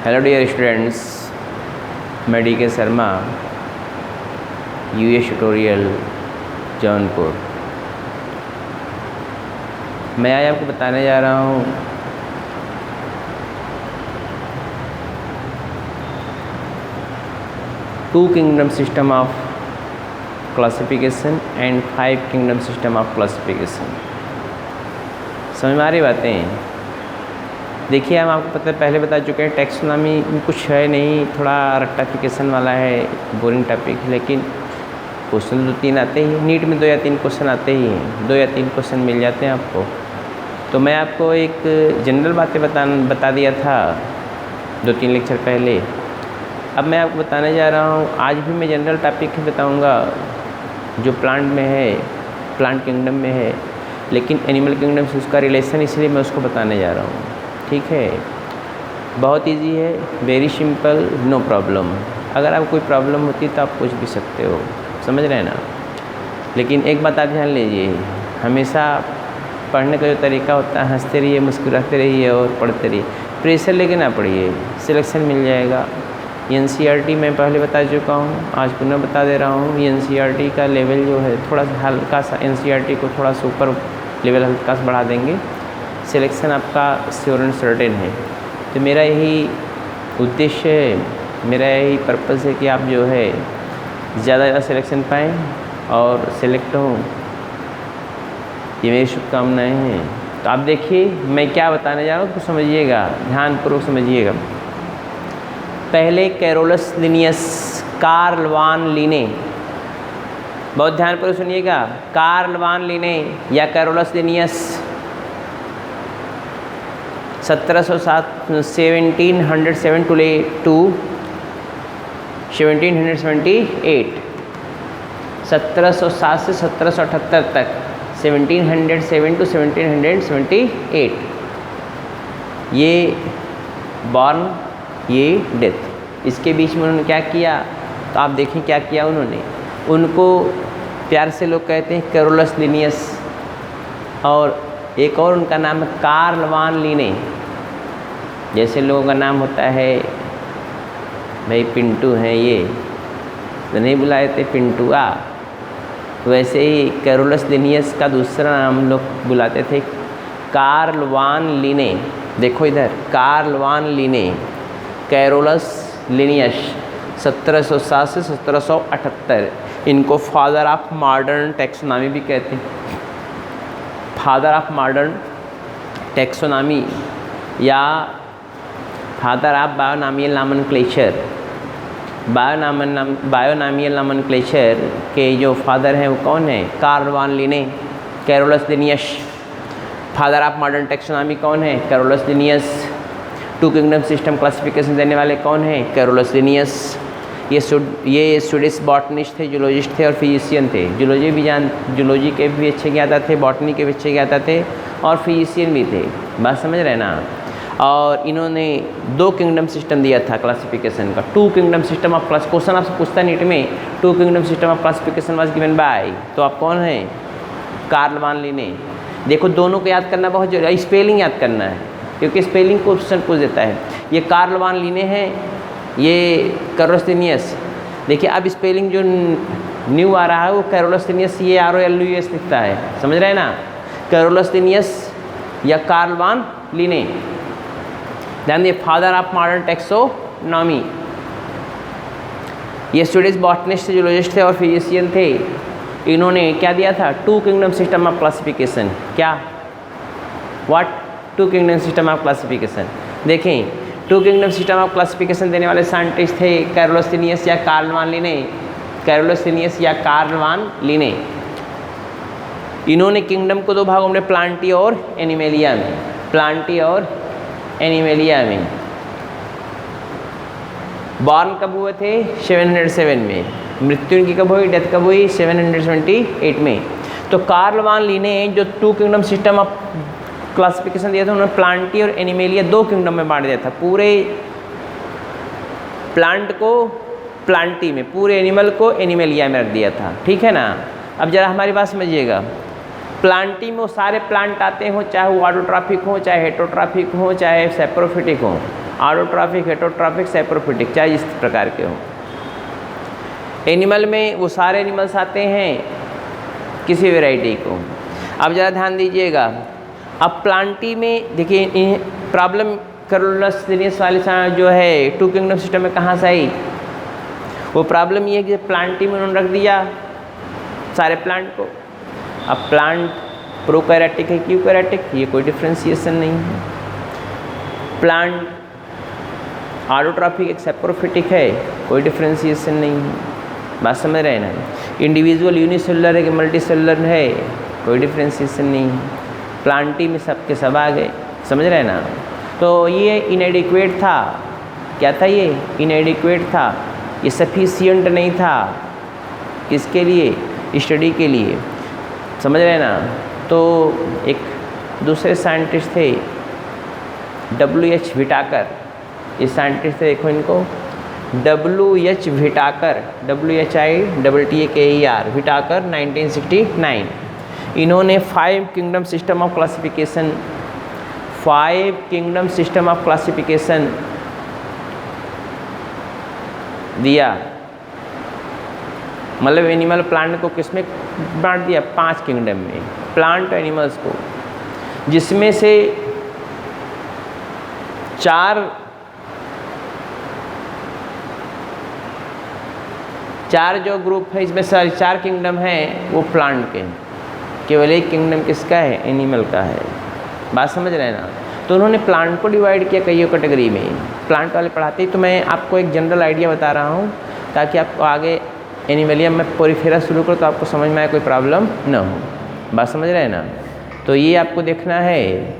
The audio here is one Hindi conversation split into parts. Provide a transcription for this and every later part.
हेलो डियर स्टूडेंट्स, मैं D K. Sharma, US tutorial Jaunpur. मैं आज आपको बताने जा रहा हूँ two kingdom system of classification and 5 kingdom system of classification. समझ में आ रही बातें? देखिए, हम आपको पहले बता चुके हैं टैक्सोनॉमी में कुछ है नहीं, थोड़ा रेक्टिफिकेशन वाला है, बोरिंग टॉपिक। लेकिन क्वेश्चन 2-3 आते ही, नीट में 2 या 3 क्वेश्चन आते ही हैं, 2 या 3 क्वेश्चन मिल जाते हैं आपको। तो मैं आपको एक जनरल बातें बता दिया था 2-3 लेक्चर पहले। अब मैं आपको बताने जा रहा हूँ, आज भी मैं जनरल टॉपिक ही बताऊँगा जो प्लांट में है, प्लांट किंगडम में है, लेकिन एनिमल किंगडम से उसका रिलेशन, इसलिए मैं उसको बताने जा रहा हूँ। ठीक है, बहुत इजी है, वेरी सिंपल, नो प्रॉब्लम। अगर आपको कोई प्रॉब्लम होती तो आप पूछ भी सकते हो, समझ रहे हैं ना। लेकिन एक बात आप ध्यान लीजिए, हमेशा पढ़ने का जो तरीका होता है, हंसते रहिए, मुस्कुराते रहिए और पढ़ते रहिए, प्रेशर लेके ना पढ़िए, सिलेक्शन मिल जाएगा। एनसीईआरटी मैं पहले बता चुका हूँ, आज पुनः बता दे रहा हूँ। एनसीईआरटी का लेवल जो है थोड़ा सा हल्का सा, एनसीईआरटी को थोड़ा सा ऊपर लेवल हल्का सा बढ़ा देंगे, सिलेक्शन आपका श्योर एंड सर्टेन है। तो मेरा यही उद्देश्य है, मेरा यही पर्पज़ है कि आप जो है ज़्यादा सिलेक्शन पाएँ और सिलेक्ट हों, ये मेरी शुभकामनाएँ हैं। तो आप देखिए मैं क्या बताने जा रहा हूँ, तो समझिएगा, ध्यानपूर्वक समझिएगा। पहले कैरोलस लिनियस, कार्ल वान लिने, बहुत ध्यानपूर्वक सुनिएगा। कार्ल वान लिने या कैरोलस लिनियस 1707 to 1778, 1707 से 1778 तक, 1707 to 1778। ये बॉर्न, ये डेथ, इसके बीच में उन्होंने क्या किया, तो आप देखें क्या किया उन्होंने। उनको प्यार से लोग कहते हैं कैरोलस लिनियस, और एक और उनका नाम है कार्ल वान लिने। जैसे लोगों का नाम होता है भाई पिंटू हैं, ये तो नहीं बुलाए थे पिंटुआ, वैसे ही कैरोलस लिनियस का दूसरा नाम लोग बुलाते थे कार्ल वान लिने। देखो इधर, Karl von Linne, Carolus Linnaeus 1707 से 1778। इनको फादर ऑफ मॉडर्न टैक्सोनॉमी भी कहते हैं, फादर ऑफ मॉडर्न टैक्सोनॉमी या father of binomial nomenclature. Binomial nomenclature के जो फादर हैं वो कौन है? Carl von Linne, Carolus Linnaeus. Father of modern taxonomy कौन है? Carolus Linnaeus. Two kingdom system classification देने वाले कौन है? Carolus Linnaeus. ये स्वीडिश बॉटनिस्ट थे, जूलॉजिस्ट थे और फिजिशियन थे। जूलॉजी के भी अच्छे ज्ञाता थे, बॉटनी के भी अच्छे ज्ञाता थे और फिजिशियन भी थे। बात समझ रहे ना। और इन्होंने 2 किंगडम सिस्टम दिया था क्लासिफिकेशन का, 2 kingdom system of class. Question आपसे पूछता नीट में, 2 kingdom system of classification was given by, तो आप कौन हैं? कार्ल वान लिने। देखो दोनों को याद करना बहुत जरूरी है, स्पेलिंग याद करना है, क्योंकि स्पेलिंग को क्वेश्चन पूछ देता है। ये कार्ल वान लिने हैं, ये कैरोलस लिनियस। देखिए अब स्पेलिंग जो न्यू आ रहा है वो कैरोलस लिनियस, ये ROLUS लिखता है, समझ रहे हैं ना। कैरोलस लिनियस या कार्ल वान लिने। ध्यान दिए, फादर ऑफ मॉडर्न टैक्सोनॉमी। ये स्वीडिश बॉटनिस्ट, जूलॉजिस्ट थे और फिजिशियन थे। इन्होंने क्या दिया था? 2 किंगडम सिस्टम ऑफ क्लासिफिकेशन। क्या? What? 2 kingdom system of classification. देखें, 2 किंगडम सिस्टम ऑफ क्लासिफिकेशन देने वाले साइंटिस्ट थे कैरोलस लिनियस या Karl von Linne. Carolus Linnaeus या कार्ल वान लिने। इन्होंने किंगडम को 2 भागों में, प्लांटी और एनिमेलिया में, प्लांटी और एनिमेलिया में। बॉर्न कब हुए थे? 707 में। मृत्यु इनकी कब हुई, डेथ कब हुई? 778 में। तो कार्ल वान लिने जो 2 किंगडम सिस्टम ऑफ क्लासिफिकेशन दिया था, उन्होंने प्लांटी और एनिमेलिया 2 किंगडम में बांट दिया था। पूरे प्लांट को प्लांटी में, पूरे एनिमल को एनिमेलिया में रख दिया था। ठीक है ना। अब जरा हमारी बात समझिएगा, प्लांटी में वो सारे प्लांट आते हों, चाहे वो ऑटोट्रॉफिक हो, चाहे हेटरोट्रॉफिक हो, चाहे सैप्रोफिटिक हो, ऑटोट्रॉफिक, हेटेरोट्रॉफिक, सैप्रोफिटिक, चाहे इस प्रकार के हों। एनिमल में वो सारे एनिमल्स आते हैं किसी वैरायटी को। अब ज़रा ध्यान दीजिएगा, अब प्लांटी में देखिए प्रॉब्लम करोलस सीरीज वाले जो है टू किंगडम सिस्टम में कहाँ से आई। वो प्रॉब्लम ये है कि प्लांटी में उन्होंने रख दिया सारे प्लांट को। अब प्लांट प्रोकैरियोटिक है कि यूकैरियोटिक, ये कोई डिफ्रेंशिएशन नहीं है। प्लांट ऑटोट्रॉफिक एक सैप्रोफिटिक है, कोई डिफ्रेंशिएशन नहीं है। बात समझ रहे हैं ना। इंडिविजुअल यूनिसेलुलर है कि मल्टीसेलुलर है, कोई डिफ्रेंशिएशन नहीं है। प्लांटी में सब के सब आ गए, समझ रहे हैं ना। तो ये इनएडिक्वेट था। क्या था ये? इनएडिक्वेट था, ये सफिशिएंट नहीं था। किसके लिए? स्टडी के लिए, समझ रहे हैं ना। तो एक दूसरे साइंटिस्ट थे W.H. विटाकर, ये साइंटिस्ट थे, देखो इनको W.H. Whittaker, WHITTAKER Whittaker 1969। इन्होंने 5 kingdom system of classification, 5 kingdom system of classification दिया। मतलब एनिमल प्लांट को किसमें बांट दिया? 5 किंगडम में, प्लांट एनिमल्स को, जिसमें से 4 जो ग्रुप है, इसमें सारे 4 किंगडम हैं वो प्लांट के हैं। केवल एक किंगडम किसका है? एनिमल का है। बात समझ रहे हैं ना। तो उन्होंने प्लांट को डिवाइड किया कई कैटेगरी में। प्लांट वाले पढ़ाते ही तो मैं आपको एक जनरल आइडिया बता रहा हूँ, ताकि आपको आगे एनिमलियम में पोरीफेरा शुरू करो तो आपको समझ में आए, कोई प्रॉब्लम ना हो। बात समझ रहे हैं ना। तो ये आपको देखना है।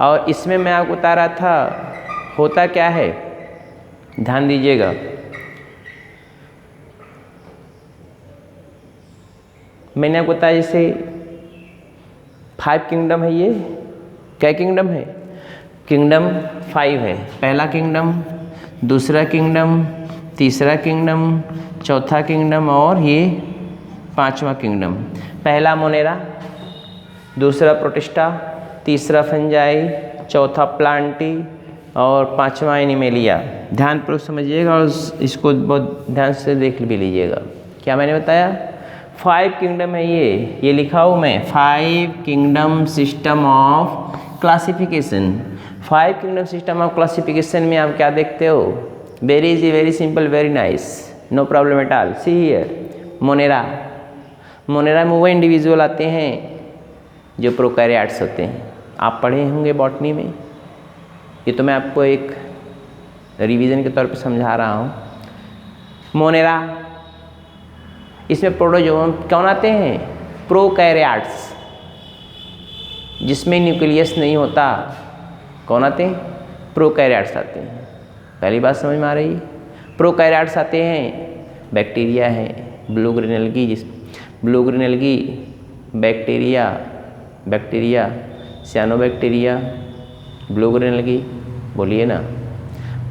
और इसमें मैं आपको बता रहा था होता क्या है, ध्यान दीजिएगा। मैंने आपको बताया जैसे 5 किंगडम है। ये क्या किंगडम है? किंगडम 5 है। पहला किंगडम, दूसरा किंगडम, तीसरा किंगडम, चौथा किंगडम और ये 5वां किंगडम। पहला मोनेरा, दूसरा प्रोटिस्टा, तीसरा फंजाई, चौथा प्लांटी और 5वां एनिमेलिया। ध्यानपूर्वक समझिएगा और इसको बहुत ध्यान से देख भी लीजिएगा। क्या मैंने बताया? 5 किंगडम है ये लिखा हूँ मैं, 5 kingdom system of classification. 5 kingdom system of classification में आप क्या देखते हो? Very easy, very simple, very nice, no problem at all. See here Monera. Monera में वो इंडिविजुअल आते हैं जो प्रोकैरियोट्स होते हैं। आप पढ़े होंगे बॉटनी में, ये तो मैं आपको एक रिवीजन के तौर पे समझा रहा हूँ। मोनेरा, इसमें प्रोटोजोआ कौन आते हैं? प्रोकैरियोट्स, जिसमें न्यूक्लियस नहीं होता। कौन आते हैं? प्रोकैरियोट्स आते हैं। पहली बात समझ में आ रही है? प्रोकैरियोट्स आते हैं, बैक्टीरिया है, blue green algae, bacteria, सियानोबैक्टीरिया, blue green algae, बोलिए ना।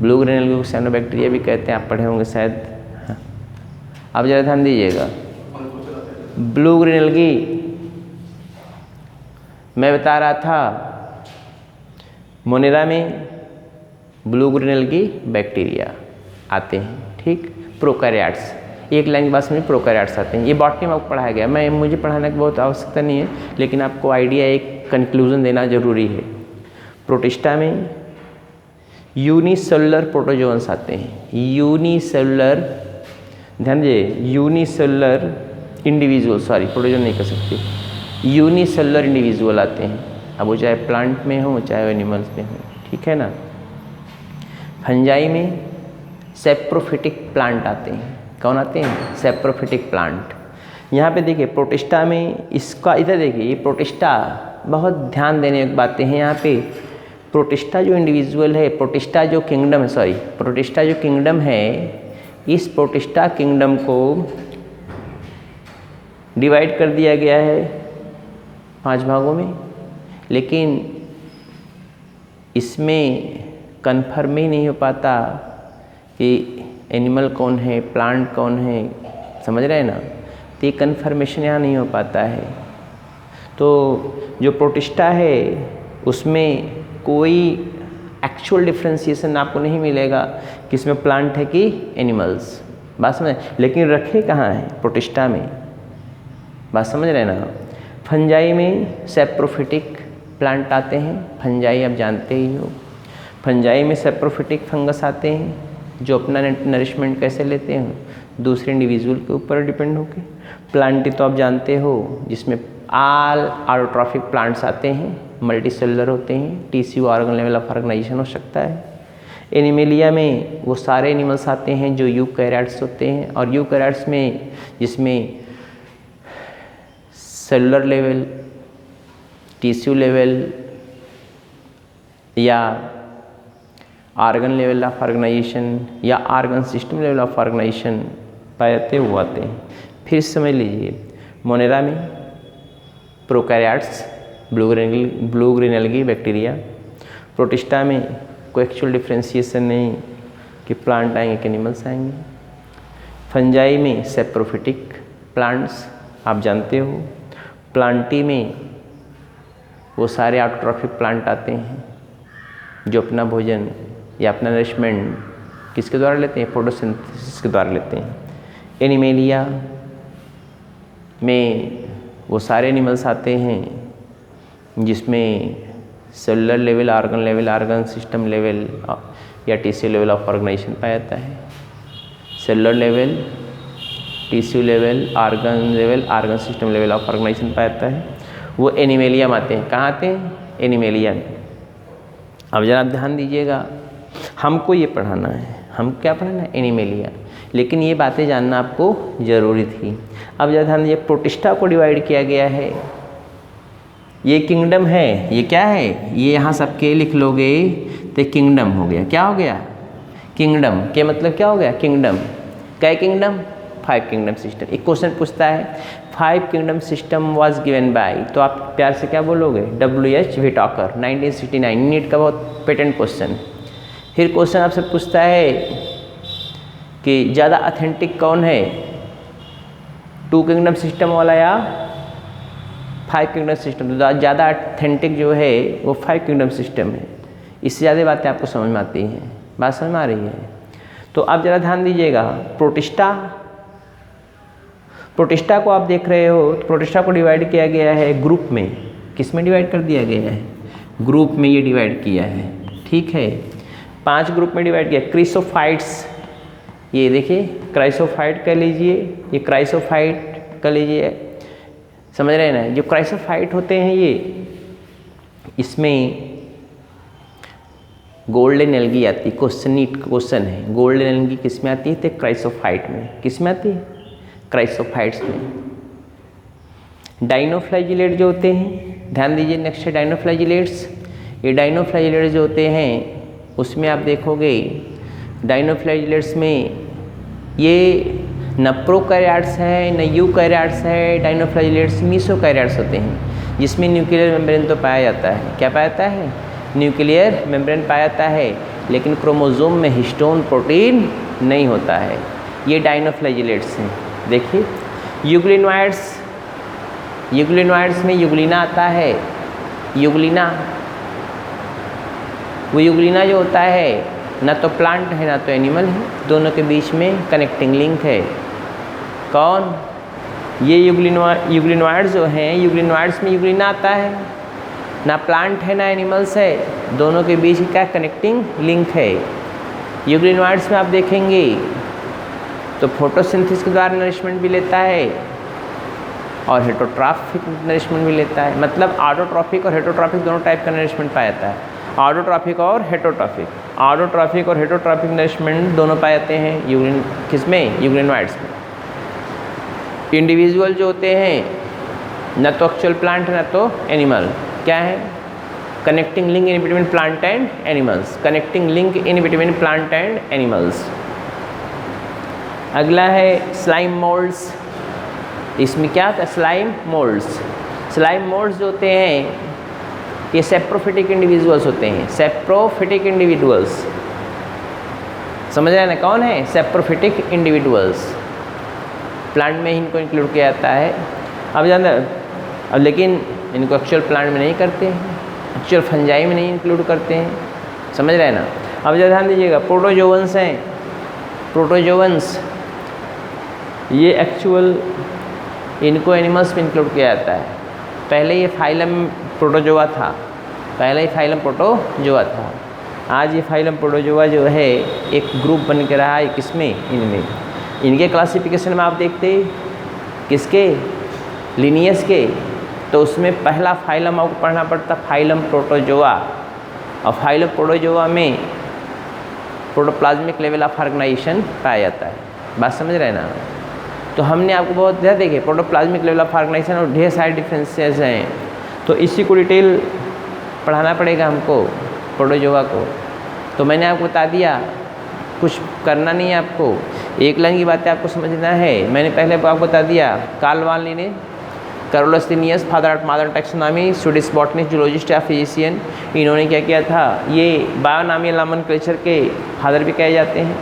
ब्लू ग्रीन एल्गी को सियानोबैक्टीरिया भी कहते हैं, आप पढ़े होंगे शायद। अब जरा ध्यान दीजिएगा, ब्लू ग्रीन एल्गी मैं बता रहा था, मोनेरा में ब्लू ग्रीन एल्गी बैक्टीरिया आते हैं, ठीक। प्रोकैरियोट्स, एक लाइन की बात समझिए, प्रोकैरियोट्स आते हैं। ये बॉटनी में आपको पढ़ाया गया, मुझे पढ़ाने की बहुत आवश्यकता नहीं है, लेकिन आपको आइडिया, एक कंक्लूजन देना जरूरी है। प्रोटिस्टा में यूनिसेलुलर प्रोटोजोन्स आते हैं, यूनिसेलुलर, ध्यान दीजिए, यूनिसेलुलर इंडिविजुअल, सॉरी प्रोटोजोन नहीं कर सकते, यूनिसेलुलर इंडिविजुअल आते हैं। अब वो चाहे प्लांट में हो चाहे एनिमल्स में हो, ठीक है ना। फंजाई में सैप्रोफिटिक प्लांट आते हैं। कौन आते हैं? Saprophytic plant. यहाँ पे देखिए प्रोटिस्टा में इसका, इधर देखिए ये प्रोटिस्टा, बहुत ध्यान देने की बातें हैं यहाँ पे। प्रोटिस्टा जो इंडिविजुअल है, प्रोटिस्टा जो किंगडम है, सॉरी प्रोटिस्टा जो किंगडम है, इस प्रोटिस्टा किंगडम को डिवाइड कर दिया गया है 5 भागों में, लेकिन इसमें कन्फर्म ही नहीं हो पाता कि एनिमल कौन है, प्लांट कौन है, समझ रहे हैं ना। तो ये कन्फर्मेशन यहाँ नहीं हो पाता है। तो जो प्रोटिस्टा है उसमें कोई एक्चुअल डिफ्रेंशिएशन आपको नहीं मिलेगा कि इसमें प्लांट है कि एनिमल्स। बात समझ, लेकिन रखे कहाँ हैं? प्रोटिस्टा में। बात समझ रहे ना? फंजाई में सैप्रोफिटिक प्लांट आते हैं, फंजाई आप जानते ही हो। फंजाई में सैप्रोफिटिक फंगस आते हैं जो अपना नरिशमेंट कैसे लेते हैं? दूसरे इंडिविजुअल के ऊपर डिपेंड होके। प्लांटी तो आप जानते हो जिसमें ऑल ऑटोट्रॉफिक प्लांट्स आते हैं, मल्टी सेलुलर होते हैं, tissue organ level of organisation हो सकता है। एनिमेलिया में वो सारे एनिमल्स आते हैं जो यूकैरियोट्स होते हैं, और यूकैरियोट्स में जिसमें सेलुलर लेवल, टिश्यू लेवल या ऑर्गन लेवल ऑफ ऑर्गेनाइजेशन या organ system level of organisation पाए जाते वो आते हैं। फिर समझ लीजिए, मोनेरा में prokaryotes, blue green algae bacteria. Protista में कोई एक्चुअल डिफ्रेंशिएशन नहीं कि प्लांट आएंगे कि एनिमल्स आएंगे। फंजाई में सैप्रोफिटिक प्लांट्स आप जानते हो। प्लांटी में वो सारे ऑटोट्रॉफिक प्लांट आते हैं जो अपना भोजन या अपना नरिशमेंट किसके द्वारा लेते हैं? फोटोसिंथेसिस के द्वारा लेते हैं। एनिमेलिया में वो सारे एनिमल्स आते हैं जिसमें cellular level, organ level, organ system level या टिश्यू लेवल ऑफ ऑर्गेनाइजेशन पाया जाता है। Cellular level, tissue level, organ level, organ system level of organisation पाया जाता है। वो एनिमेलिया में आते हैं। कहाँ आते हैं? एनिमेलिया में। अब जरा आप ध्यान दीजिएगा, हमको ये पढ़ाना है। हम क्या पढ़ाना है? एनिमेलिया। लेकिन ये बातें जानना आपको ज़रूरी थी। अब जरा ध्यान दीजिए, प्रोटिस्टा को डिवाइड किया गया है। ये किंगडम है, ये क्या है? ये यहाँ सबके लिख लोगे तो किंगडम हो गया। क्या हो गया? किंगडम के मतलब क्या हो गया? किंगडम। क्या किंगडम? 5 kingdom system. एक क्वेश्चन पूछता है 5 kingdom system was given by, तो आप प्यार से क्या बोलोगे? W.H. विटाकर, 1969। नीट का बहुत पेटेंट क्वेश्चन। फिर क्वेश्चन आपसे पूछता है कि ज़्यादा ऑथेंटिक कौन है, 2 किंगडम सिस्टम वाला या 5 किंगडम सिस्टम? तो ज़्यादा ऑथेंटिक जो है वो 5 किंगडम सिस्टम है। इससे ज़्यादा बातें आपको समझ में आती हैं। बात समझ में आ रही है? तो आप ज़रा ध्यान दीजिएगा, प्रोटिस्टा को आप देख रहे हो, तो प्रोटिस्टा को डिवाइड किया गया है ग्रुप में। किस में डिवाइड कर दिया गया है? ग्रुप में ये डिवाइड किया है। ठीक है, 5 ग्रुप में डिवाइड किया। क्रिसोफाइट्स, ये देखिए क्राइसोफाइट कह लीजिए, ये क्राइसोफाइट कह लीजिए। समझ रहे हैं ना? जो क्राइसोफाइट होते हैं ये, इसमें गोल्डन एल्गी आती है। क्वेश्चन है, गोल्डन एल्गी किस में आती है? तो क्राइसोफाइट में। किस में आती है? क्राइसोफाइट्स में। डाइनोफ्लैजिलेट जो होते हैं, ध्यान दीजिए, नेक्स्ट है डाइनोफ्लैजिलेट्स। ये डाइनोफ्लैजिलेट्स जो होते हैं उसमें आप देखोगे, डाइनोफ्लैजिलेट्स में ये न प्रोकैरियोट्स है न यूकैरियोट्स है। डाइनोफ्लैजिलेट्स मीसोकैरियोट्स होते हैं जिसमें न्यूक्लियर मेम्ब्रेन तो पाया जाता है। क्या पाया जाता है? न्यूक्लियर मेम्ब्रेन पाया जाता है, लेकिन क्रोमोसोम में हिस्टोन प्रोटीन नहीं होता है। ये डाइनोफ्लैजिलेट्स हैं। देखिए यूग्लिनॉइड्स में यूग्लिना आता है। यूग्लिना, वो यूग्लिना जो होता है ना तो प्लांट है ना तो एनिमल है, दोनों के बीच में कनेक्टिंग लिंक है। कौन? ये यूग्लिनॉइड्स जो हैं, यूग्लिनॉइड्स में यूग्लिना आता है, ना प्लांट है ना एनिमल्स है, दोनों के बीच क्या कनेक्टिंग लिंक है। यूग्लिनॉइड्स में आप देखेंगे तो फोटोसिंथेसिस के द्वारा नरिशमेंट भी लेता है और हेटरोट्रॉफिक नरिशमेंट भी लेता है। मतलब ऑटोट्रॉफिक और हेटरोट्रॉफिक दोनों टाइप का नरिशमेंट पाया जाता है। ऑटोट्रॉफिक और हेटरोट्रॉफिक, ऑटोट्रॉफिक और हेटरोट्रॉफिक नरिशमेंट दोनों पाए जाते हैं किसमें? यूग्लिनॉइड्स में। इंडिविजुअल जो होते हैं न तो एक्चुअल प्लांट न तो एनिमल, क्या है? Connecting link in between plant and animals. Connecting link in between plant and animals. अगला है स्लाइम मोल्ड्स। इसमें क्या होता है? Slime moulds. स्लाइम मोल्ड्स जो होते हैं ये सेप्रोफिटिक इंडिविजुअल्स होते हैं। सेप्रोफिटिक इंडिविजुअल्स, समझ रहे हैं ना? कौन है? Saprophytic individuals. प्लांट में इनको इंक्लूड किया जाता है। अब लेकिन इनको एक्चुअल प्लांट में नहीं करते हैं, एक्चुअल फंजाई में नहीं इंक्लूड करते हैं। समझ रहे हैं ना। अब जरा ध्यान दीजिएगा, प्रोटोजोवंस हैं, प्रोटोजोवंस ये एक्चुअल इनको एनिमल्स में इंक्लूड किया जाता है। पहले ये फाइलम प्रोटोजोआ था, पहले ही फाइलम प्रोटोजोआ था। आज ये फाइलम प्रोटोजोआ जो है एक ग्रुप बन के रहा है, किसमें, इनमें। इनके क्लासिफिकेशन में आप देखते किसके, लिनियस के, तो उसमें पहला फाइलम आपको पढ़ना पड़ता फाइलम प्रोटोजोआ, और फाइलम प्रोटोजोआ में प्रोटोप्लाज्मिक लेवल ऑफ ऑर्गेनाइजेशन पाया जाता है। बात समझ रहे हैं ना। तो हमने आपको बहुत ज़्यादा देखे प्रोटोप्लाज्मिक लेवल ऑफ ऑर्गेनाइजेशन और ढेर सारे डिफरेंसेस हैं, तो इसी को डिटेल पढ़ाना पड़ेगा हमको प्रोटोजोआ को। तो मैंने आपको बता दिया, कुछ करना नहीं है आपको, एक लाइन की बातें आपको समझना है। मैंने पहले आपको बता दिया, कार्ल वॉन लिने, Carolus Linnaeus, father of modern taxonomy, Swedish botanist, zoologist या फिजिशियन, इन्होंने क्या किया था, ये बायोनॉमियल नॉमेनक्लेचर के फादर भी कहे जाते हैं।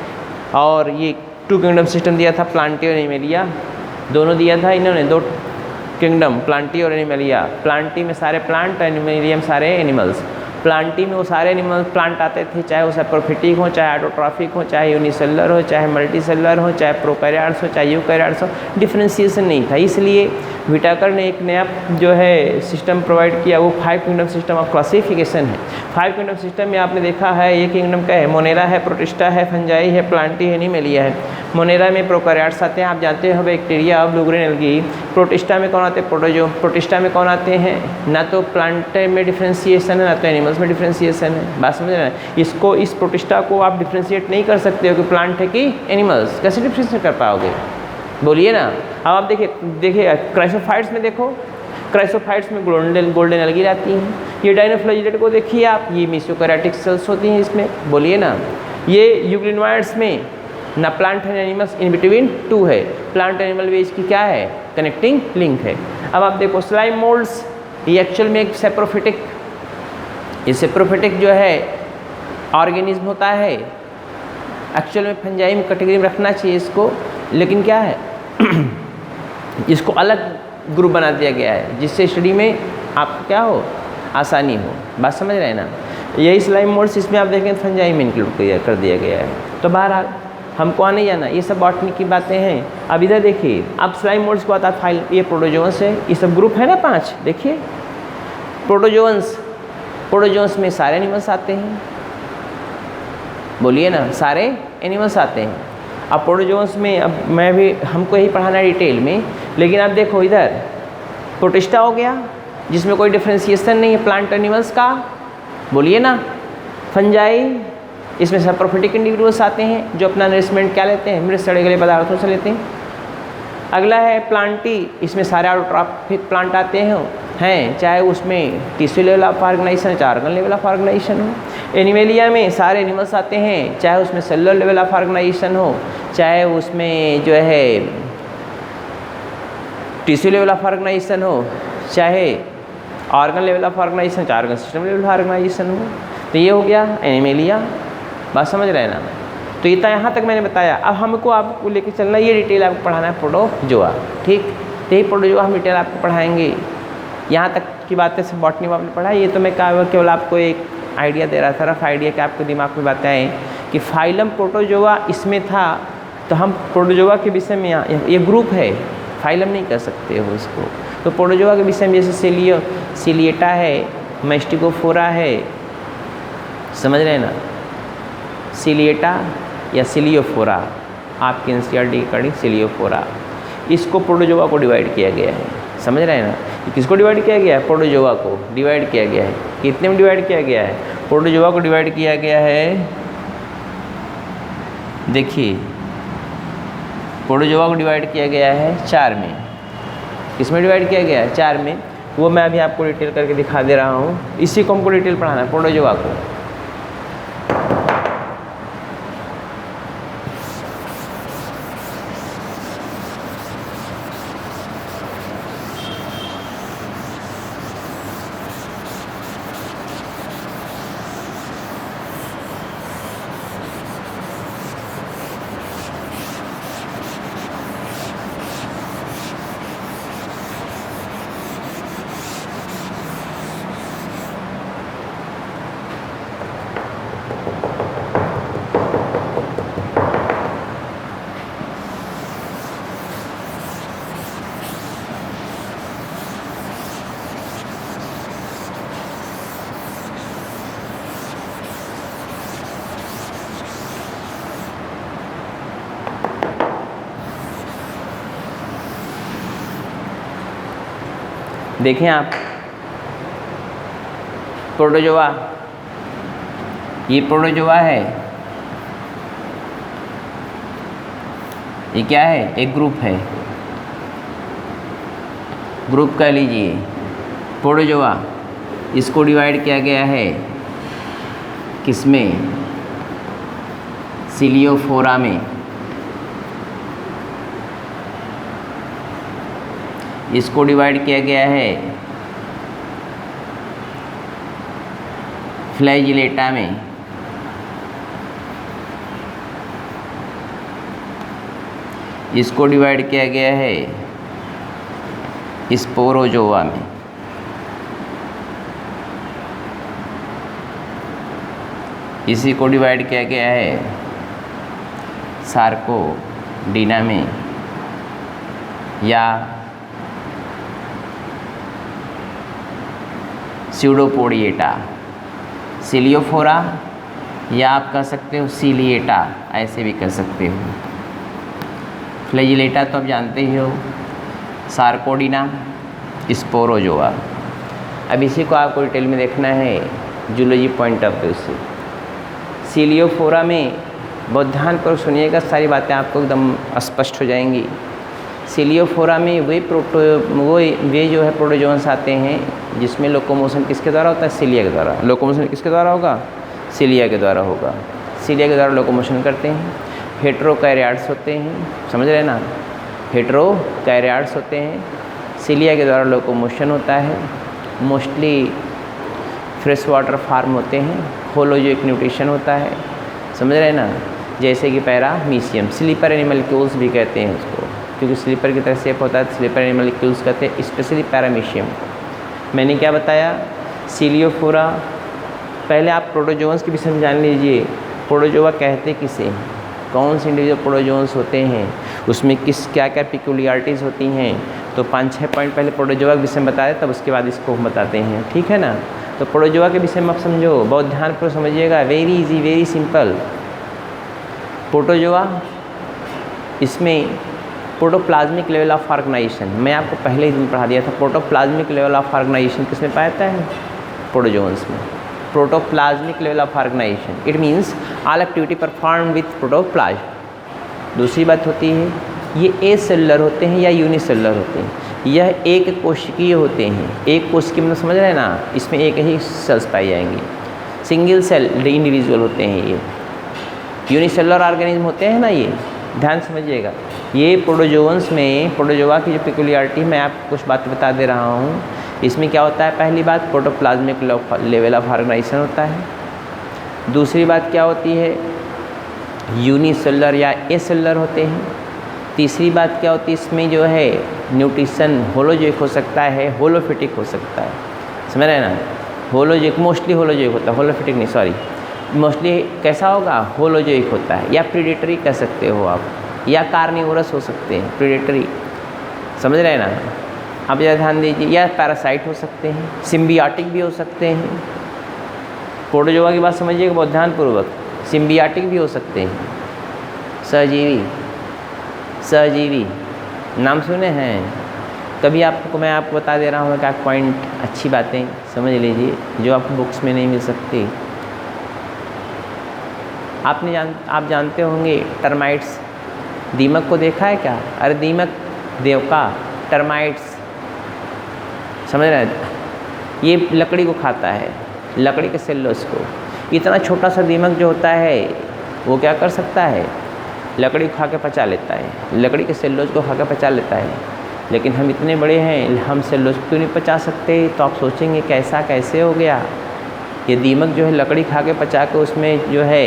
और ये 2 किंगडम सिस्टम दिया था, प्लांटी और एनिमलिया, दोनों दिया था इन्होंने, 2 किंगडम, प्लांटी और एनिमलिया। प्लांटी में सारे प्लांट, एनिमलिया में सारे एनिमल्स। प्लांटी में वो सारे एनिमल प्लांट आते थे, चाहे वो सैप्रोफिटिक हो, चाहे ऑटोट्रॉफिक हो, चाहे यूनिसेलुलर हो, चाहे मल्टीसेलुलर हो, चाहे प्रोकैरियोट्स हो, चाहे यूकैरियोट्स हो, डिफ्रेंशिएशन नहीं था। इसलिए व्हिटाकर ने एक नया जो है सिस्टम प्रोवाइड किया, वो 5 किंगडम सिस्टम ऑफ क्लासिफिकेशन है। 5 किंगडम सिस्टम में आपने देखा है, ये किंगडम का है, मोनेरा है, प्रोटिस्टा है, फंजाई है, प्लांटी है, एनिमलिया है। मोनेरा में प्रोकैरियोट्स आते हैं, आप जानते हो, bacteria, blue green algae. Protista में कौन आते हैं, प्रोटिस्टा में कौन आते हैं, ना तो प्लांट में डिफ्रेंशिएशन है, ना तो एनिमल्स में डिफ्रेंशिएशन है। बात समझ रहे हैं। इसको, इस प्रोटिस्टा को आप डिफ्रेंशिएट नहीं कर सकते हो कि प्लांट है कि एनिमल्स, कैसे डिफ्रेंशिएट कर पाओगे, बोलिए ना। अब आप देखिए क्राइसोफाइट्स में देखो, क्राइसोफाइट्स में गोल्डन एल्गी रहती हैं। ये डायनोफ्लैजिलेट को देखिए आप, ये मेसोकैरियोटिक सेल्स होती हैं इसमें, बोलिए ना। ये यूग्लिनोइड्स में ना plant and animals, in between 2 है। प्लांट एनिमल वेज की क्या है, कनेक्टिंग लिंक है। अब आप देखो स्लाइम मोल्ड्स, ये एक्चुअल में एक सेप्रोफिटिक, ये सेप्रोफिटिक जो है ऑर्गेनिज्म होता है। एक्चुअल में फंजाई में कैटेगरी में रखना चाहिए इसको, लेकिन क्या है इसको अलग ग्रुप बना दिया गया है, जिससे स्टडी में आपको क्या हो, आसानी हो। बात समझ रहे हैं ना। यही स्लाइम मोल्ड्स, इसमें आप देखें फंजाई में इंक्लूड कर दिया गया है। तो बहरहाल हमको आने जाना, ये सब बॉटनी की बातें हैं। अब इधर देखिए, अब स्लाइम मोल्ड्स को आता है फाइल, ये प्रोटोजोन्स है, ये सब ग्रुप है ना 5, देखिए प्रोटोजोन्स, प्रोटोजोन्स में सारे एनिमल्स आते हैं, बोलिए ना, सारे एनिमल्स आते हैं। अब प्रोटोजोन्स में, अब मैं भी, हमको यही पढ़ाना है डिटेल में, लेकिन अब देखो इधर प्रोटिस्टा हो गया, जिसमें कोई डिफ्रेंशिएशन नहीं है प्लांट एनिमल्स का, बोलिए ना। फंजाई, इसमें सैप्रोफिटिक इंडिविजुअल्स आते हैं जो अपना नरिशमेंट क्या लेते हैं, मृत सड़े गले पदार्थों से लेते हैं। अगला है प्लांटी, इसमें सारे ऑटोट्रॉफिक प्लांट आते हैं, चाहे उसमें टिश्यू लेवल ऑफ ऑर्गेनाइजेशन, चाहे ऑर्गन लेवल ऑफ ऑर्गेनाइजेशन हो। एनिमलिया में सारे एनिमल्स आते हैं, चाहे उसमें सेलुलर लेवल ऑफ ऑर्गेनाइजेशन हो, चाहे उसमें जो है टिश्यू लेवल ऑफ ऑर्गेनाइजेशन हो, चाहे ऑर्गन लेवल ऑफ ऑर्गेनाइजेशन, चाहे organ system level of organisation हो। तो ये हो गया एनिमलिया। बात समझ रहे हैं ना। तो इतना यहाँ तक मैंने बताया। अब हमको आपको लेके चलना, ये डिटेल आपको पढ़ाना है प्रोटोजोआ, ठीक। तो ये प्रोटोजोआ हम डिटेल आपको पढ़ाएंगे। यहाँ तक की बातें सब बॉटनी में आपने पढ़ा, ये तो मैं केवल आपको एक आइडिया दे रहा था, रफ आइडिया कि आपके दिमाग में बातें आएँ कि फाइलम प्रोटोजोआ इसमें था। तो हम प्रोटोजोआ के विषय में, यहाँ ये ग्रुप है, फाइलम नहीं कर सकते हो इसको। तो प्रोटोजोआ के विषय में जैसे सिलिएटा है, मैस्टिकोफोरा है, समझ रहे हैं ना, सिलिएटा या सिलियोफोरा, आपके एनसीईआरटी के अकॉर्डिंग सिलियोफोरा, इसको प्रोटोजोआ को डिवाइड किया गया है। समझ रहे हैं ना, किसको डिवाइड किया गया है, प्रोटोजोआ को डिवाइड किया गया है। कितने में डिवाइड किया गया है, प्रोटोजोआ को डिवाइड किया गया है, देखिए प्रोटोजोआ को डिवाइड किया गया है 4 में। किसमें डिवाइड किया गया है, 4 में। वो मैं अभी आपको डिटेल करके दिखा दे रहा हूँ। इसी को हमको डिटेल पढ़ाना है, प्रोटोजोआ को। देखें आप, प्रोटोजोआ, ये प्रोटोजोआ है, ये क्या है, एक ग्रुप है, ग्रुप कह लीजिए प्रोटोजोआ। इसको डिवाइड किया गया है किसमें, सिलियोफोरा में। इसको डिवाइड किया गया है फ्लैजिलेटा में। इसको डिवाइड किया गया है स्पोरोजोआ में। इसी को डिवाइड किया गया है सार्कोडीना में या स्यूडोपोडिएटा। सिलियोफोरा या आप कह सकते हो सिलिएटा, ऐसे भी कह सकते हो। फ्लैजिलेटा तो आप जानते ही हो, सार्कोडीना, स्पोरोजोआ। अब इसी को आपको डिटेल में देखना है जूलॉजी पॉइंट ऑफ व्यू से। सिलियोफोरा में बहुत ध्यानपूर्वक सुनिएगा, सारी बातें आपको एकदम स्पष्ट हो जाएंगी। सिलियोफोरा में वे जो है प्रोटोजोन्स आते हैं जिसमें लोकोमोशन किसके द्वारा होता है, सिलिया के द्वारा। लोकोमोशन किसके द्वारा होगा, सिलिया के द्वारा होगा। सिलिया के द्वारा लोकोमोशन करते हैं। हेट्रोकैरियोट्स होते हैं, समझ रहे ना, हेट्रोकैरियोट्स होते हैं। सिलिया के द्वारा लोकोमोशन होता है। मोस्टली फ्रेश वाटर फार्म होते हैं। होलोजोइक न्यूट्रिशन होता है, समझ रहे ना, जैसे कि पैरामीशियम, स्लीपर एनिमल्क्यूल्स भी कहते हैं उसको, क्योंकि स्लीपर की तरह शेप होता है, स्लीपर एनिमल्क्यूल्स कहते हैं, स्पेशली पैरामीशियम। मैंने क्या बताया, सिलियोफोरा। पहले आप प्रोटोजोन्स के विषय में जान लीजिए। प्रोटोजोआ कहते किसे, कौन से इंडिविजुअल प्रोटोजोन्स होते हैं, उसमें किस क्या क्या पिक्यूलियरिटीज़ होती हैं। तो 5-6 पॉइंट पहले प्रोटोजोआ के विषय में बता दें, तब उसके बाद इसको हम बताते हैं, ठीक है ना। तो प्रोटोजोआ के विषय में आप समझो, बहुत ध्यानपूर्वक समझिएगा, very easy, very simple. Protozoa, इसमें प्रोटोप्लाज्मिक लेवल ऑफ ऑर्गेनाइजेशन, मैं आपको पहले ही दिन पढ़ा दिया था। प्रोटोप्लाज्मिक लेवल ऑफ ऑर्गेनाइजेशन किसमें पाया जाता है, प्रोटोजोन्स में। Protoplasmic level of organisation, it means all activity perform with protoplasm. दूसरी बात होती है, ये ए सेलुलर होते हैं या यूनिसेलुलर होते हैं। यह एक कोशिकीय होते हैं। एक कोशिकीय मतलब समझ रहे हैं ना, इसमें एक ही सेल्स पाई जाएंगी। सिंगल सेल इंडिविजुअल होते हैं ये। यूनिसेलुलर ऑर्गेनिज्म होते हैं ना ये, ध्यान समझिएगा। ये प्रोटोजोन्स में, प्रोटोजोआ की जो पिक्यूलियरिटी, मैं आपको कुछ बातें बता दे रहा हूँ। इसमें क्या होता है, पहली बात प्रोटोप्लाज्मिक लेवल ऑफ ऑर्गेनाइजेशन होता है। दूसरी बात क्या होती है, यूनिसेलुलर या एसेलुलर होते हैं। तीसरी बात क्या होती है, इसमें जो है न्यूट्रिशन होलोजोइक हो सकता है, होलोफिटिक हो सकता है, समझ रहे हैं ना। होलोजोइक, मोस्टली होलोजोइक होता है, होलोफिटिक नहीं, सॉरी, मोस्टली कैसा होगा, होलोजोइक होता है। या प्रीडेटरी कह सकते हो आप, या कार्निवोरस हो सकते हैं, प्रीडेटरी, समझ रहे हैं ना। आप ज़रा ध्यान दीजिए। या पैरासाइट हो सकते हैं, सिम्बियोटिक भी हो सकते हैं। प्रोटोजोआ की बात समझिएगा बहुत ध्यानपूर्वक, सिम्बियोटिक भी हो सकते हैं, सहजीवी, सहजीवी नाम सुने हैं कभी आपको, मैं आपको बता दे रहा हूँ कि आप पॉइंट, अच्छी बातें समझ लीजिए जो आपको बुक्स में नहीं मिल सकती। आप जानते होंगे टर्माइट्स, दीमक को देखा है क्या, अरे दीमक, देवका, टर्माइट्स, समझ रहे हैं, ये लकड़ी को खाता है, लकड़ी के सेल्यूलोज को। इतना छोटा सा दीमक जो होता है वो क्या कर सकता है, लकड़ी खा के पचा लेता है, लकड़ी के सेल्यूलोज को खा के पचा लेता है। लेकिन हम इतने बड़े हैं, हम सेल्यूलोज क्यों नहीं पचा सकते। तो आप सोचेंगे कैसा कैसे हो गया, ये दीमक जो है लकड़ी खा के पचा के उसमें जो है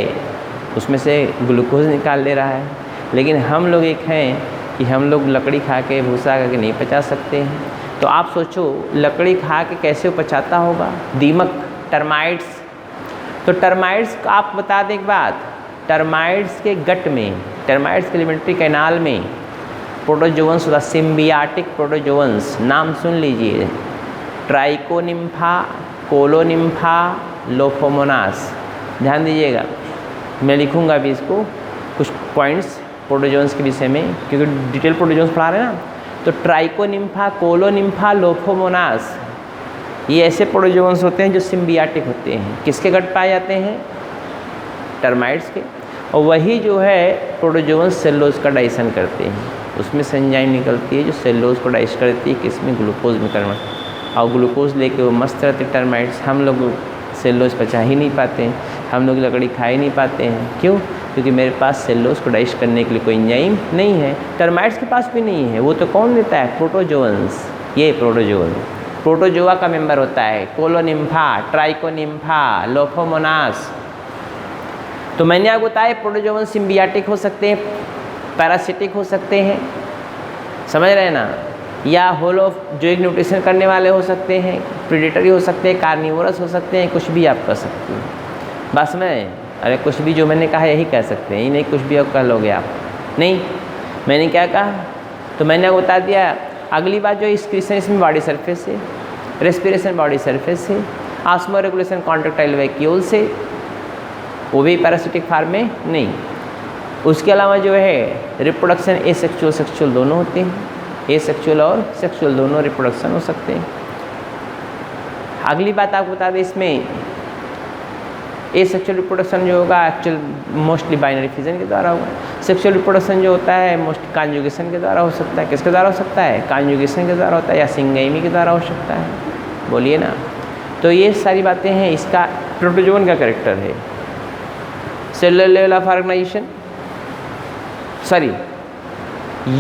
उसमें से ग्लूकोज निकाल ले रहा है। लेकिन हम लोग एक हैं कि हम लोग लकड़ी खा के, भूसा खा के नहीं पचा सकते हैं। तो आप सोचो लकड़ी खा के कैसे पचाता होगा दीमक, टर्माइट्स। तो टर्माइट्स का आप बता दें एक बात, टर्माइट्स के गट में, टर्माइट्स के एलिमेंट्री कैनाल में प्रोटोजोअन्स होता, सिम्बियोटिक प्रोटोजोअन्स, नाम सुन लीजिए, ट्राइकोनिम्फा, कोलोनिम्फा, लोफोमोनास। ध्यान दीजिएगा, मैं लिखूंगा अभी इसको कुछ पॉइंट्स प्रोटोजोअन्स के विषय में, क्योंकि डिटेल प्रोटोजोअन्स पढ़ा रहे हैं ना। तो ट्राइकोनिम्फा, कोलोनिम्फा, लोफोमोनास, ये ऐसे प्रोटोजोन्स होते हैं जो सिम्बियाटिक होते हैं। किसके गट पाए जाते हैं? टर्माइट्स के। और वही जो है प्रोटोजोन्स सेलुलोज का डाइजेशन करते हैं, उसमें से एंजाइम निकलती है जो सेलुलोज को डाइजेस्ट करती है, किसमें? ग्लूकोज में कन्वर्ट। और ग्लूकोज लेके वो मस्त रहते टर्माइट्स। हम लोग सेलुलोज पचा ही नहीं पाते हैं, हम लोग लकड़ी खा ही नहीं पाते हैं। क्यों? क्योंकि मेरे पास सेलुलोज को डाइजेस्ट करने के लिए कोई एंजाइम नहीं है, टर्माइट्स के पास भी नहीं है। वो तो कौन देता है? प्रोटोजोन्स। ये प्रोटोजोन प्रोटोजोआ का मेंबर होता है, कोलोनिम्फा, ट्राइकोनिम्फा, लोफोमोनास। तो मैंने आपको बताया प्रोटोजोन सिम्बियाटिक हो सकते हैं, पैरासिटिक हो सकते हैं, समझ रहे हैं ना, या होलोजोइक न्यूट्रिशन करने वाले हो सकते हैं, प्रेडेटरी हो सकते हैं, कार्निवोरस हो सकते हैं, कुछ भी आप कर सकते हैं। बस में अरे कुछ भी जो मैंने कहा यही कह सकते हैं, ये नहीं कुछ भी आप कह लोगे आप। नहीं, मैंने क्या कहा? तो मैंने आपको बता दिया। अगली बात जो एक्सक्रीशन, इसमें बॉडी सरफेस से, रेस्पिरेशन बॉडी सरफेस से, ऑस्मो रेगुलेशन कॉन्ट्रैक्टाइल वैक्यूल से, वो भी पैरासिटिक फार्म में नहीं। उसके अलावा जो है रिप्रोडक्शन एसेक्सुअल सेक्सुअल दोनों होते हैं, एसेक्सुअल और सेक्सुअल दोनों रिप्रोडक्शन हो सकते हैं। अगली बात आपको बता दें, इसमें एसेक्सुअल रिप्रोडक्शन जो होगा एक्चुअल मोस्टली बाइनरी फिजन के द्वारा होगा। सेक्सुअल रिप्रोडक्शन जो होता है मोस्ट कॉन्जुगेशन के द्वारा हो सकता है। किसके द्वारा हो सकता है? कॉन्जुगेशन के द्वारा होता है, या सिंगेमी के द्वारा हो सकता है। बोलिए ना। तो ये सारी बातें हैं, इसका प्रोटोजोन का कैरेक्टर है। Cellular level of organisation, sorry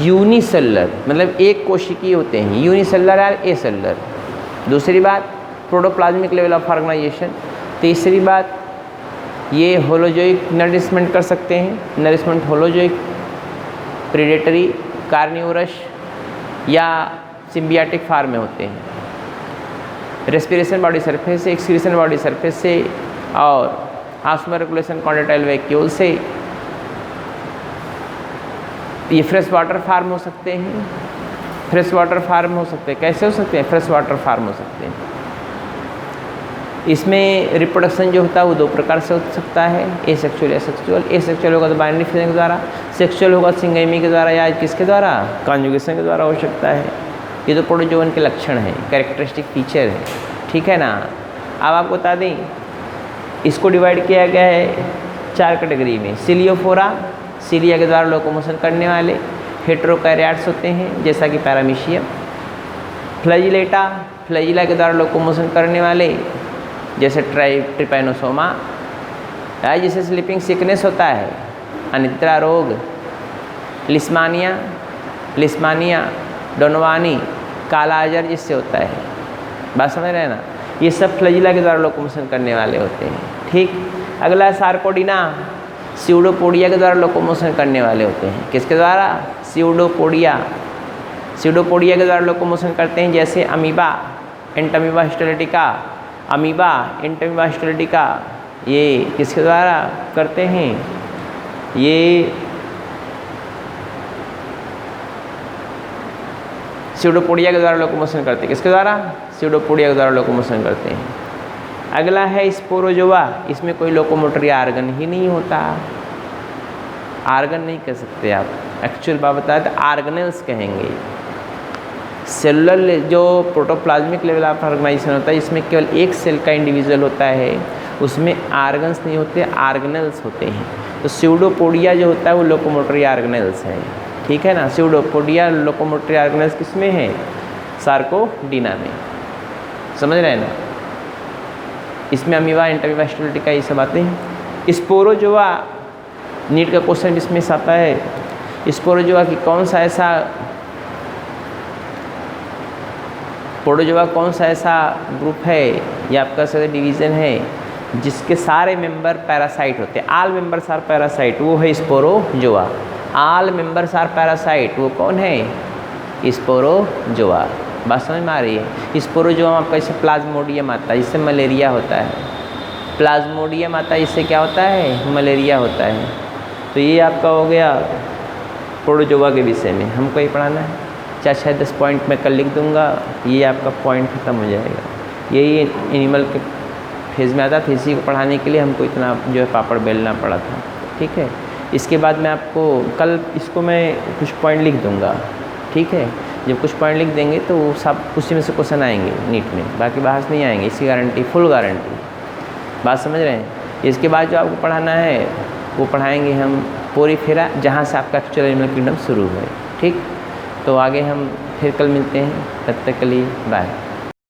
unicellular, मतलब एक कोशिकीय होते हैं, यूनिसेलुलर और एसेलुलर। दूसरी बात प्रोटोप्लाज्मिक लेवल ऑफ ऑर्गेनाइजेशन। तीसरी बात ये होलोजोइक नरिशमेंट कर सकते हैं, नरिशमेंट होलोजोइक, प्रेडेटरी, कार्निवोरस या सिम्बियाटिक फार्म में होते हैं। रेस्पिरेशन बॉडी सरफेस से, एक्सक्रीशन बॉडी सरफेस से, और ऑस्मो रेगुलेशन कॉन्ट्रैक्टाइल वैक्यूल से। ये फ्रेश वाटर फार्म हो सकते हैं, फ्रेश वाटर फार्म हो सकते हैं। कैसे हो सकते हैं? फ्रेश वाटर फार्म हो सकते हैं। इसमें रिप्रोडक्शन जो होता है वो दो प्रकार से हो सकता है, एसेक्सुअल या सेक्सुअल। एसेक्सुअल होगा तो बाइनरी फिजन के द्वारा, सेक्सुअल होगा सिंगेमी के द्वारा, या किसके द्वारा? कॉन्जुगेशन के द्वारा हो सकता है। ये तो प्रोटोजोन के लक्षण हैं, कैरेक्टरिस्टिक फीचर है, ठीक है ना। अब आपको बता दें, इसको डिवाइड किया गया है 4 कैटेगरी में। सिलियोफोरा, सीलिया के द्वारा लोकोमोशन करने वाले हेटेरोकैरियोट्स होते हैं, जैसा कि पैरामीशियम। फ्लैजिलेटा, फ्लैजिला के द्वारा लोकोमोशन करने वाले, जैसे ट्रिपैनोसोमा, जिसे स्लीपिंग सिकनेस होता है, अनिद्रा रोग, लिस्मानिया, डोनवानी, काला अजर जिससे होता है। बात समझ रहे हैं ना। ये सब फ्लैजिला के द्वारा लोकोमोशन करने वाले होते हैं, ठीक। अगला सार्कोडिना, स्यूडोपोडिया के द्वारा लोकोमोशन करने वाले होते हैं। किसके द्वारा? स्यूडोपोडिया, स्यूडोपोडिया के द्वारा लोकोमोशन करते हैं, जैसे amoeba, Entamoeba histolytica, amoeba, Entamoeba histolytica. ये किसके द्वारा करते हैं? ये स्यूडोपोडिया के द्वारा लोकोमोशन करते हैं। किसके द्वारा? स्यूडोपोडिया के द्वारा लोकोमोशन करते हैं। अगला है स्पोरोजोआ, इसमें कोई लोकोमोटरी आर्गन ही नहीं होता। आर्गन नहीं कह सकते आप, एक्चुअल बात बताया तो आर्गनेल्स कहेंगे। सेलुलर जो प्रोटोप्लाज्मिक लेवल ऑफ ऑर्गेनाइजेशन होता है, इसमें केवल एक सेल का इंडिविजुअल होता है, उसमें आर्गन्स नहीं होते, आर्गनेल्स होते हैं। तो स्यूडोपोडिया जो होता है वो लोकोमोटरी आर्गनेल्स है, ठीक है ना। स्यूडोपोडिया लोकोमोटरी ऑर्गेनाइज किस में है? सार्कोडिना में, समझ रहे हैं ना। इसमें अमीबा, एंटामीबा हिस्टोलिटिका ये सब आते हैं। स्पोरोजोआ, नीट का क्वेश्चन इसमें से आता है। स्पोरोजोआ की कौन सा ऐसा प्रोटोजोआ कौन सा ऐसा ग्रुप है या आपका ऐसा डिवीज़न है जिसके सारे मेंबर पैरासाइट होते हैं? ऑल मेंबर्स आर पैरासाइट, वो है sporozoa. All members are parasite, वो कौन है? स्पोरोजोआ। बात समझ में आ रही है। स्पोरोजोआ आपका इससे प्लाज्मोडियम आता है, इससे मलेरिया होता है। प्लाज्मोडियम आता है, इससे क्या होता है? मलेरिया होता है। तो ये आपका हो गया प्रोटोजोआ के विषय में, हमको ये पढ़ाना है। 4-10 पॉइंट मैं कल लिख दूंगा, ये आपका पॉइंट ख़त्म हो जाएगा। यही एनिमल के फेज़ में आता था, इसी को पढ़ाने के लिए हमको इतना जो है पापड़ बेलना पड़ा था, ठीक है। इसके बाद मैं आपको कल इसको मैं कुछ पॉइंट लिख दूंगा, ठीक है। जब कुछ पॉइंट लिख देंगे तो वो सब उसी में से क्वेश्चन आएंगे नीट में, बाकी बाहर से नहीं आएंगे, इसकी गारंटी, फुल गारंटी। बात समझ रहे हैं। इसके बाद जो आपको पढ़ाना है वो पढ़ाएंगे हम पूरी फेरा, जहाँ से आपका एक्चुअल एनिमल किंगडम शुरू हुआ है। ठीक, तो आगे हम फिर कल मिलते हैं, तब तक के लिए बाय।